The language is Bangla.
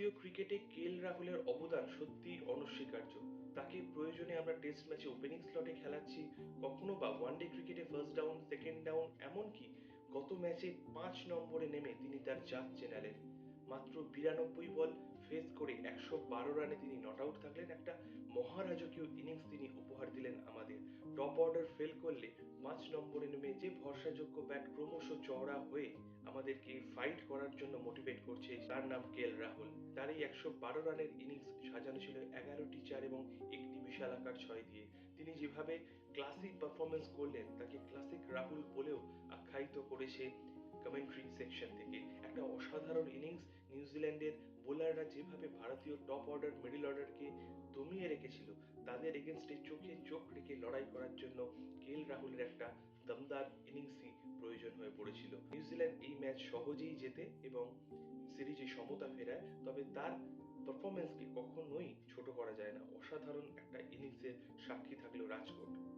ভারতীয় ক্রিকেটে কেএল রাহুলের অবদান সত্যিই অনস্বীকার্য। তাকে প্রয়োজনে আমরা টেস্ট ম্যাচে ওপেনিং স্লটে খেলাচ্ছি, কখনো বা ওয়ানডে ক্রিকেটে ফার্স্ট ডাউন, সেকেন্ড ডাউন, এমনকি গত ম্যাচে ৫ নম্বরে নেমে তিনি তার জাত চেনালেন। মাত্র ৯২ বল ফেস করে ১১২ রানে তিনি নট আউট থাকলেন। একটা মহারাজকীয় ইনিংস তিনি উপহার দিলেন আমাদের। টপ অর্ডার ফেল করলে ৫ নম্বরে নেমে যে ভরসাযোগ্য ব্যাট ক্রমশ চওড়া হয়ে আমাদেরকে ফাইট করার জন্য মোটিভেট করছে, তার নাম কেএল রাহুল। তার এই ১১২ রানের ইনিংস সাজানো ছিল ১১টি চার এবং একটি বিশালাকার ৬ দিয়ে। তিনি যেভাবে ক্লাসিক পারফরমেন্স করলেন, তাকে ক্লাসিক রাহুল বলেও আখ্যায়িত করেছে কমেন্ট্রি সেকশন থেকে। একটা অসাধারণ ইনিংস। নিউজিল্যান্ডের বোলাররা যেভাবে ভারতীয় টপ অর্ডার, মিডল অর্ডারকে দমিয়ে রেখেছিল, তাদের এগেনস্টে চোখে চোখ রেখে লড়াই করার জন্য কেএল রাহুলের একটা দমদার ইনিংসই প্রয়োজন হয়ে পড়েছিল। নিউজিল্যান্ড এই ম্যাচ সহজেই জেতে এবং সিরিজে সমতা ফেরায়। তবে তার পারফরমেন্সকে কখনোই ছোট করা যায় না। অসাধারণ একটা ইনিংসের সাক্ষী থাকলো রাজকোট।